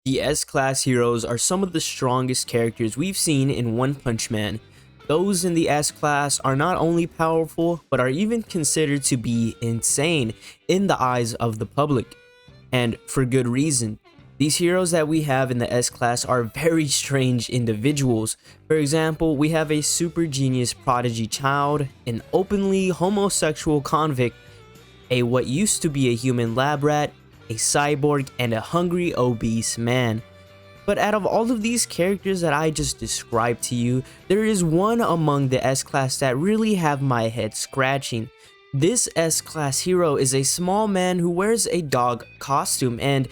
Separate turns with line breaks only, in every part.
The S-Class heroes are some of the strongest characters we've seen in One Punch Man. Those in the S-Class are not only powerful, but are even considered to be insane in the eyes of the public. And for good reason. These heroes that we have in the S-Class are very strange individuals. For example, we have a super genius prodigy child, an openly homosexual convict, a what used to be a human lab rat, a cyborg, and a hungry obese man. But out of all of these characters that I just described to you, there is one among the S-Class that really have my head scratching. This S-Class hero is a small man who wears a dog costume and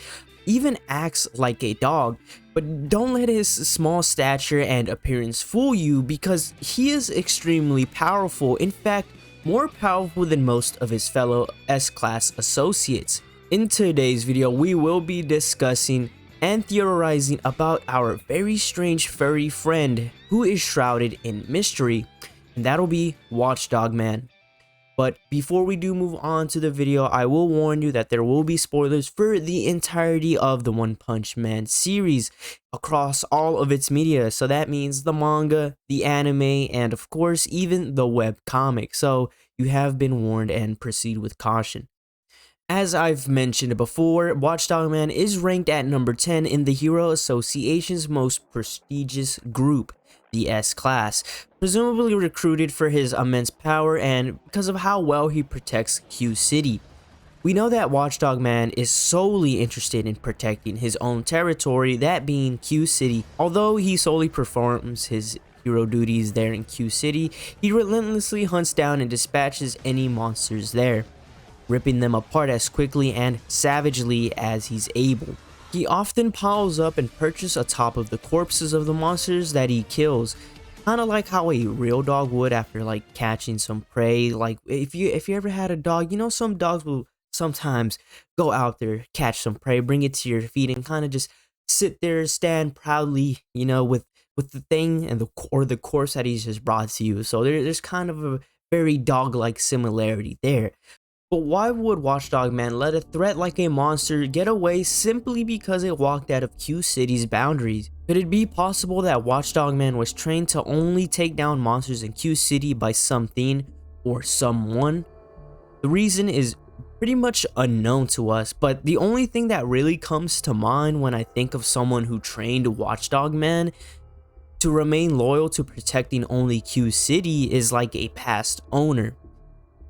even acts like a dog. But don't let his small stature and appearance fool you, because he is extremely powerful. In fact, more powerful than most of his fellow S-Class associates. In today's video, we will be discussing and theorizing about our very strange furry friend who is shrouded in mystery, and that'll be Watchdog Man. But before we do move on to the video, I will warn you that there will be spoilers for the entirety of the One Punch Man series across all of its media. So that means the manga, the anime, and of course even the web comic. So you have been warned, and proceed with caution. As I've mentioned before, Watchdog Man is ranked at number 10 in the Hero Association's most prestigious group, the S-Class, presumably recruited for his immense power and because of how well he protects Q City. We know that Watchdog Man is solely interested in protecting his own territory, that being Q City. Although he solely performs his hero duties there in Q City, he relentlessly hunts down and dispatches any monsters there, ripping them apart as quickly and savagely as he's able. He often piles up and perches atop of the corpses of the monsters that he kills, kind of like how a real dog would after like catching some prey. Like if you ever had a dog, you know, some dogs will sometimes go out there, catch some prey, bring it to your feet, and kind of just sit there, stand proudly, you know, with the thing and the corpse that he's just brought to you. So there's kind of a very dog-like similarity there. But why would Watchdog Man let a threat like a monster get away simply because it walked out of Q City's boundaries? Could it be possible that Watchdog Man was trained to only take down monsters in Q City by something or someone? The reason is pretty much unknown to us, but the only thing that really comes to mind when I think of someone who trained Watchdog Man to remain loyal to protecting only Q City is like a past owner.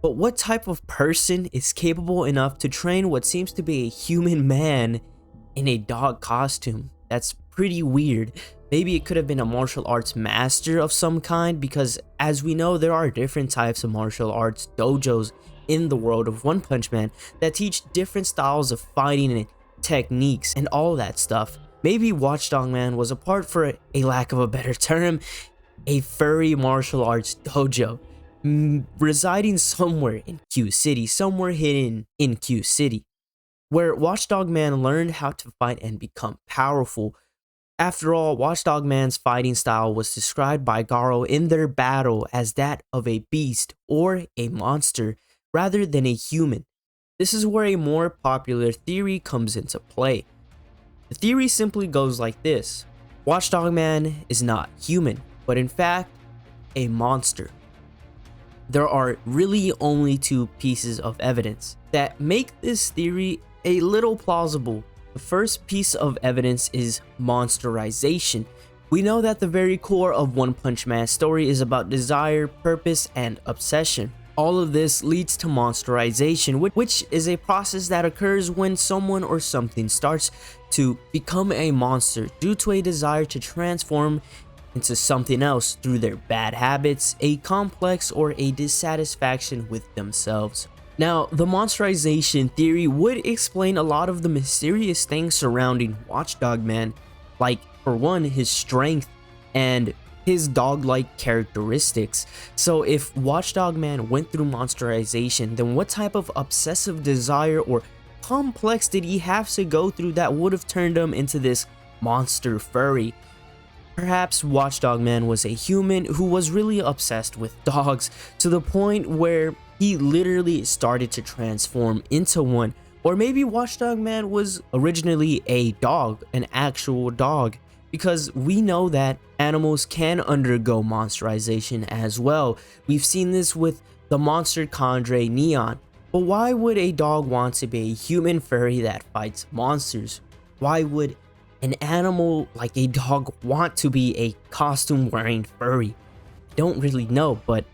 But what type of person is capable enough to train what seems to be a human man in a dog costume? That's pretty weird. Maybe it could have been a martial arts master of some kind, because as we know, there are different types of martial arts dojos in the world of One Punch Man that teach different styles of fighting and techniques and all that stuff. Maybe Watchdog Man was a part, for a lack of a better term, a furry martial arts dojo, residing somewhere in Q City, somewhere hidden in Q City, where Watchdog Man learned how to fight and become powerful. After all, Watchdog Man's fighting style was described by Garo in their battle as that of a beast or a monster rather than a human. This is where a more popular theory comes into play. The theory simply goes like this: Watchdog Man is not human, but in fact a monster. There are really only two pieces of evidence that make this theory a little plausible. The first piece of evidence is monsterization. We know that the very core of One Punch Man's story is about desire, purpose, and obsession. All of this leads to monsterization, which is a process that occurs when someone or something starts to become a monster due to a desire to transform into something else through their bad habits, a complex, or a dissatisfaction with themselves. Now, the monsterization theory would explain a lot of the mysterious things surrounding Watchdog Man, like, for one, his strength and his dog-like characteristics. So if Watchdog Man went through monsterization, then what type of obsessive desire or complex did he have to go through that would have turned him into this monster furry? Perhaps Watchdog Man was a human who was really obsessed with dogs to the point where he literally started to transform into one, Or maybe Watchdog Man was originally a dog, an actual dog, because we know that animals can undergo monsterization as well. We've seen this with the monster Condre Neon. But why would a dog want to be a human furry that fights monsters? Why would an animal like a dog want to be a costume wearing furry? Don't really know, but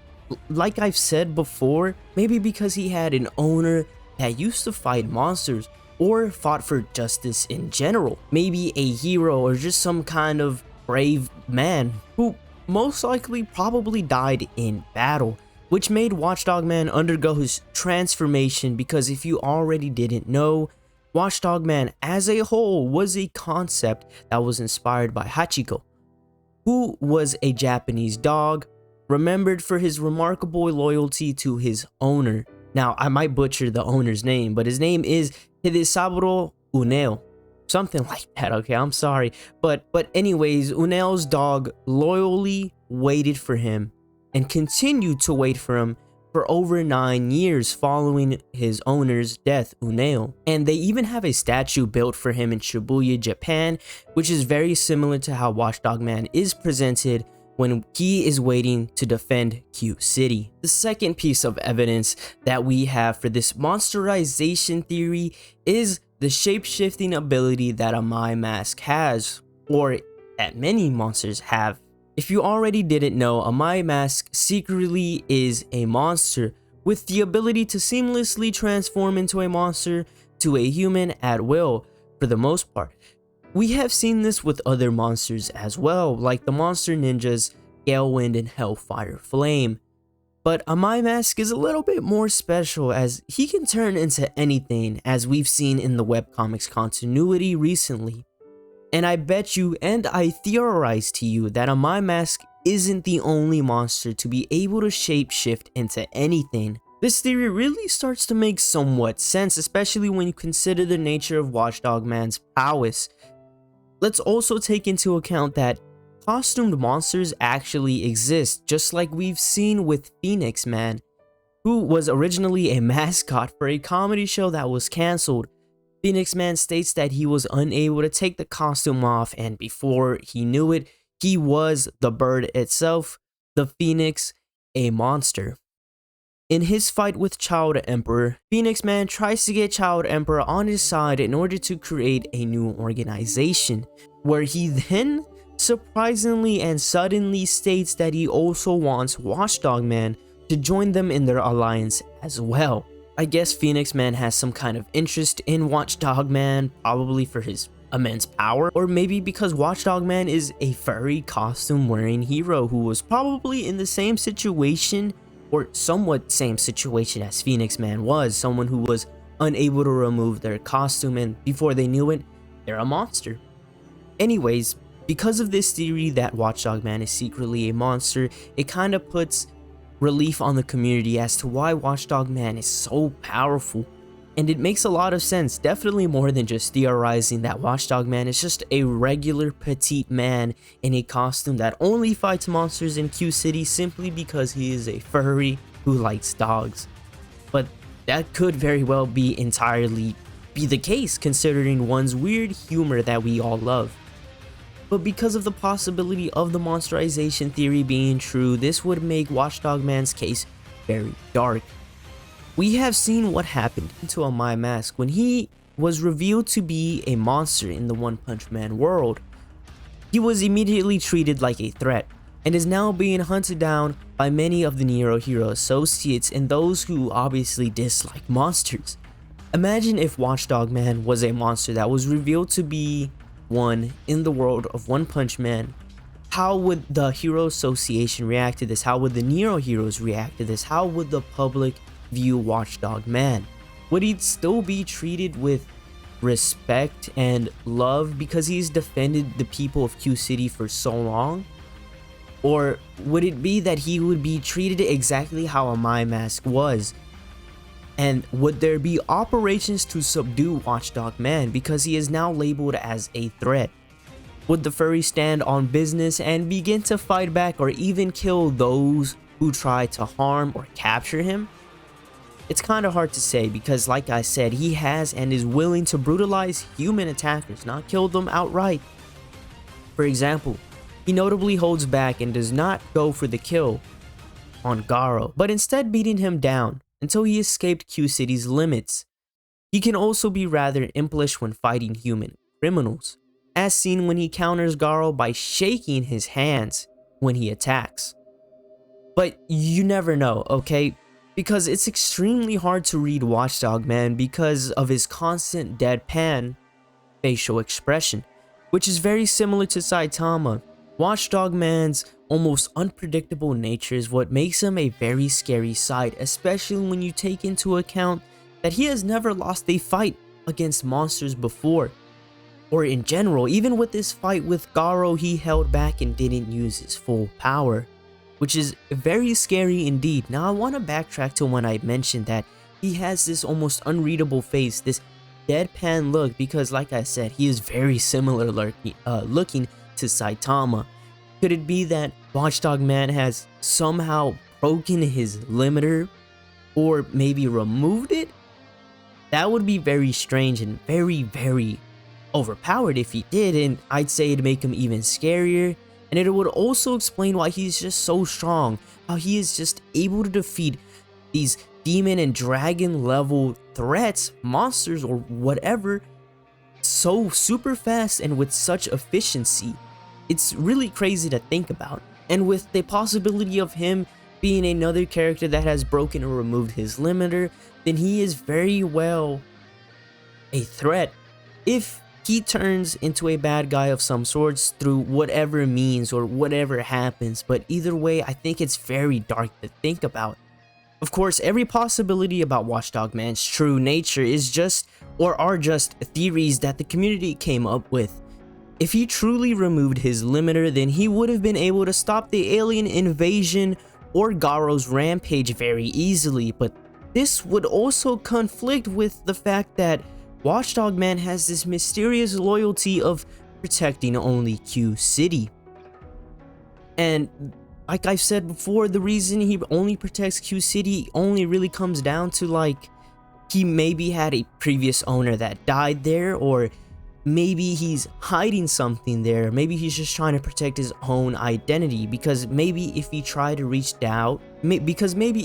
like I've said before, maybe because he had an owner that used to fight monsters or fought for justice in general. Maybe a hero or just some kind of brave man who most likely probably died in battle, which made Watchdog Man undergo his transformation, because if you already didn't know, Watchdog Man as a whole was a concept that was inspired by Hachiko, who was a Japanese dog remembered for his remarkable loyalty to his owner. Now, I might butcher the owner's name, but his name is Hidesaburo Uneo. Something like that, okay? I'm sorry. But anyways, Uneo's dog loyally waited for him and continued to wait for him for over 9 years following his owner's death, Uneo. And they even have a statue built for him in Shibuya, Japan, which is very similar to how Watchdog Man is presented when he is waiting to defend Q City. The second piece of evidence that we have for this monsterization theory is the shape-shifting ability that a Mai Mask has, or that many monsters have. If you already didn't know, a Mai Mask secretly is a monster with the ability to seamlessly transform into a monster to a human at will for the most part. We have seen this with other monsters as well, like the monster ninjas Galewind and Hellfire Flame. But a Mai Mask is a little bit more special, as he can turn into anything, as we've seen in the webcomics continuity recently. And I bet you, and I theorize to you, that a Mai Mask isn't the only monster to be able to shapeshift into anything. This theory really starts to make somewhat sense, especially when you consider the nature of Watchdog Man's prowess. Let's also take into account that costumed monsters actually exist, just like we've seen with Phoenix Man, who was originally a mascot for a comedy show that was cancelled. Phoenix Man states that he was unable to take the costume off, and before he knew it, he was the bird itself, the Phoenix, a monster. In his fight with Child Emperor, Phoenix Man tries to get Child Emperor on his side in order to create a new organization, where he then surprisingly and suddenly states that he also wants Watchdog Man to join them in their alliance as well. I guess Phoenix Man has some kind of interest in Watchdog Man, probably for his immense power, or maybe because Watchdog Man is a furry costume wearing hero who was probably in the same situation, or somewhat same situation as Phoenix Man was, someone who was unable to remove their costume, and before they knew it, they're a monster. Anyways, because of this theory that Watchdog Man is secretly a monster, it kind of puts relief on the community as to why Watchdog Man is so powerful. And it makes a lot of sense, definitely more than just theorizing that Watchdog Man is just a regular petite man in a costume that only fights monsters in Q City simply because he is a furry who likes dogs. But that could very well be entirely the case, considering one's weird humor that we all love. But because of the possibility of the monsterization theory being true, this would make Watchdog Man's case very dark. We have seen what happened to a Mai Mask when he was revealed to be a monster in the One Punch Man world. He was immediately treated like a threat, and is now being hunted down by many of the Nero Hero associates and those who obviously dislike monsters. Imagine if Watchdog Man was a monster that was revealed to be one in the world of One Punch Man. How would the Hero Association react to this? How would the Nero Heroes react to this? How would the public view Watchdog Man? Would he still be treated with respect and love because he's defended the people of Q City for so long? Or would it be that he would be treated exactly how a Mai Mask was? And would there be operations to subdue Watchdog Man because he is now labeled as a threat? Would the furry stand on business and begin to fight back or even kill those who try to harm or capture him? It's kind of hard to say because, like I said, he has and is willing to brutalize human attackers, not kill them outright. For example, he notably holds back and does not go for the kill on Garo, but instead beating him down until he escaped Q-City's limits. He can also be rather impish when fighting human criminals, as seen when he counters Garo by shaking his hands when he attacks. But you never know, okay? Because it's extremely hard to read Watchdog Man because of his constant deadpan facial expression, which is very similar to Saitama. Watchdog Man's almost unpredictable nature is what makes him a very scary sight, especially when you take into account that he has never lost a fight against monsters before. Or in general, even with this fight with Garo, he held back and didn't use his full power, which is very scary indeed. Now I want to backtrack to when I mentioned that he has this almost unreadable face, this deadpan look, because like I said, he is very similar looking to Saitama. Could it be that Watchdog Man has somehow broken his limiter or maybe removed it? That would be very strange and very overpowered if he did, and I'd say it'd make him even scarier. And it would also explain why he's just so strong, how he is just able to defeat these demon and dragon level threats, monsters or whatever, so super fast and with such efficiency. It's really crazy to think about. And with the possibility of him being another character that has broken or removed his limiter, then he is very well a threat if he turns into a bad guy of some sorts through whatever means or whatever happens. But either way, I think it's very dark to think about. Of course, every possibility about Watchdog Man's true nature is just or are just theories that the community came up with. If he truly removed his limiter, then he would have been able to stop the alien invasion or Garo's rampage very easily, but this would also conflict with the fact that Watchdog Man has this mysterious loyalty of protecting only Q-City. And like I've said before, the reason he only protects Q-City only really comes down to, like, he maybe had a previous owner that died there, or maybe he's hiding something there. Maybe he's just trying to protect his own identity, because maybe if he tried to reach out, maybe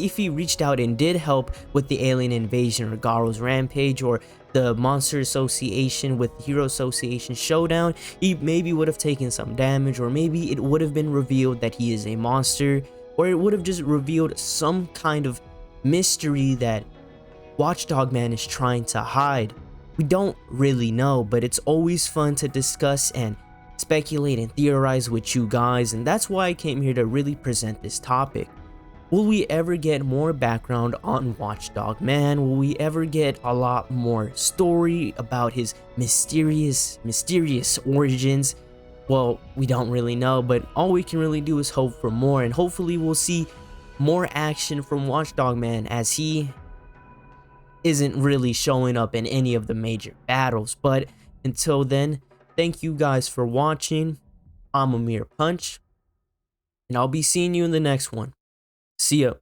if he reached out and did help with the alien invasion or Garo's rampage or the Monster Association with the Hero Association showdown, he maybe would have taken some damage, or maybe it would have been revealed that he is a monster, or it would have just revealed some kind of mystery that Watchdog Man is trying to hide. We don't really know, but it's always fun to discuss and speculate and theorize with you guys, and that's why I came here to really present this topic. Will we ever get more background on Watchdog Man? Will we ever get a lot more story about his mysterious origins? Well, we don't really know, but all we can really do is hope for more, and hopefully we'll see more action from Watchdog Man, as he isn't really showing up in any of the major battles. But until then, thank you guys for watching. I'm Emirpunch, and I'll be seeing you in the next one. See ya.